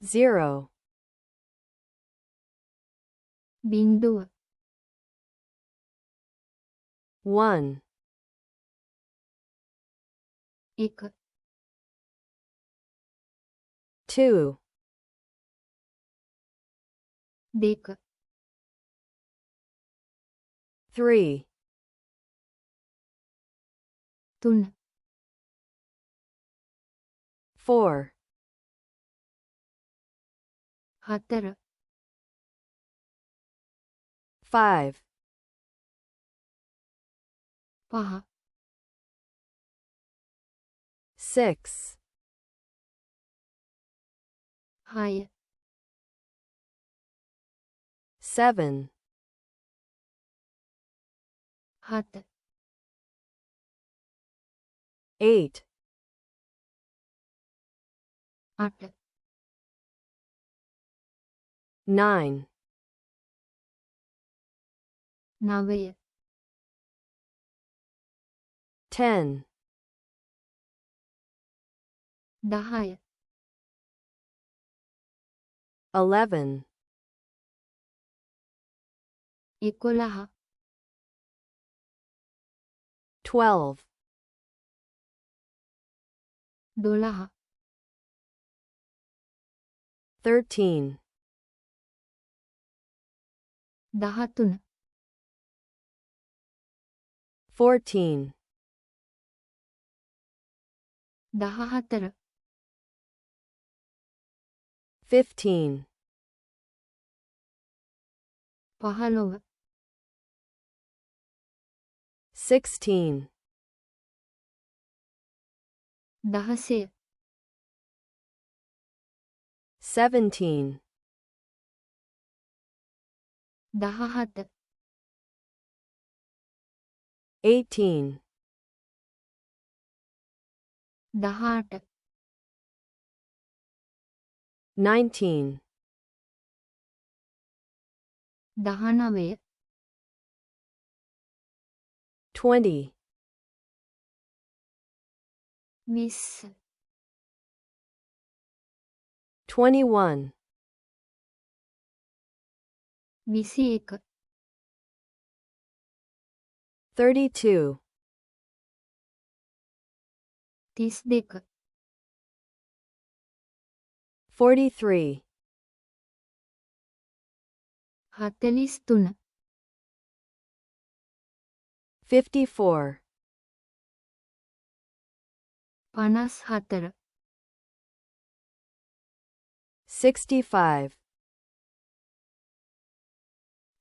0 බිංදුව 1 එක 2 දෙක 3 තුන 4 හතර 5 පහ 6 හය 7 හත 8 අට 9 නවය 10 දහය 11 එකොළහ 12 දොළහ 13 දහතුන 14 දහහතර 15 පහළොව 16 දහසය 17 දහහත 18 දහඅට 19 දහනවය 20 විස්ස 21 විසි එක 32 තිස් දෙක 43 හතලිස් තුන 54 පනස් හතර 65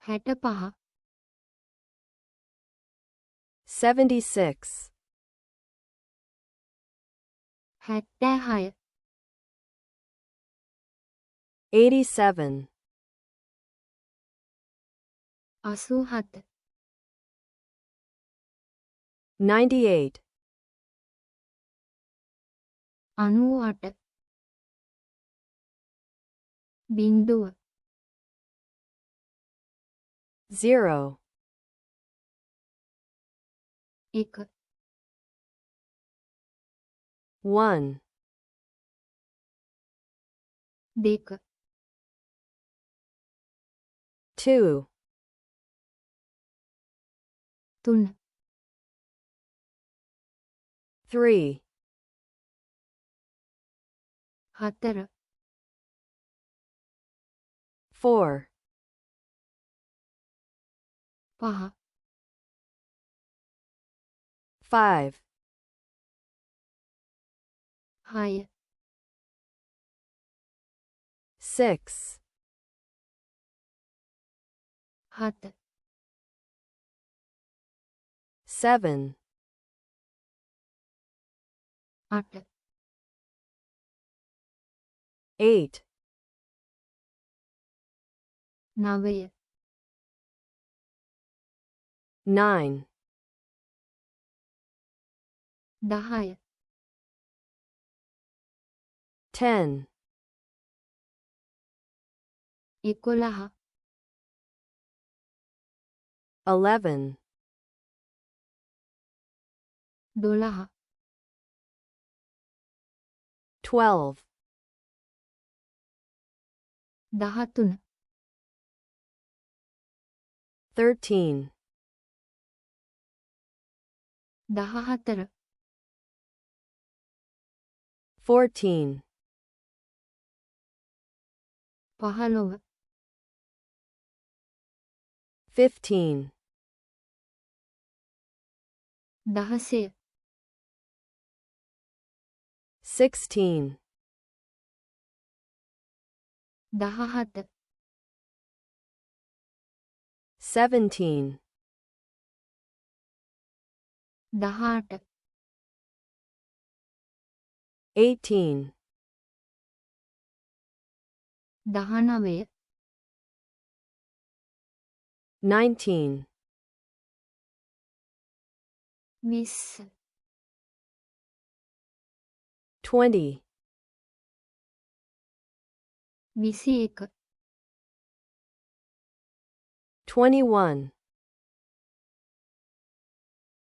හැට පහ 76 හැත්තෑ හය 87 අසූ හත 98 අනූ අට බිංදුව 0 එක 1 දෙක 2 තුන 3 හතර 4 පහ 5 හය 6 හත 7 අට 8 නවය 9 දහය 10 එකොළහ 11 දොළහ 12 13 13 14 14 15 15 16 16 17 17 18 18 19 19 20 20 21 21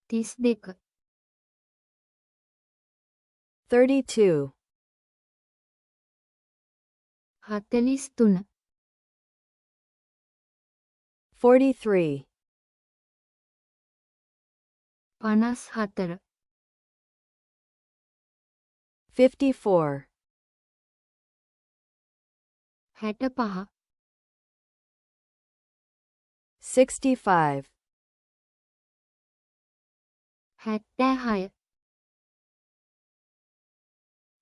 32 32 43 43 54 54 65 65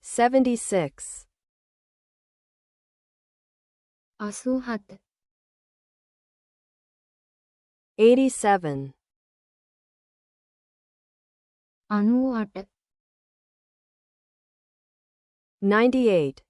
76 76 87 87 98 98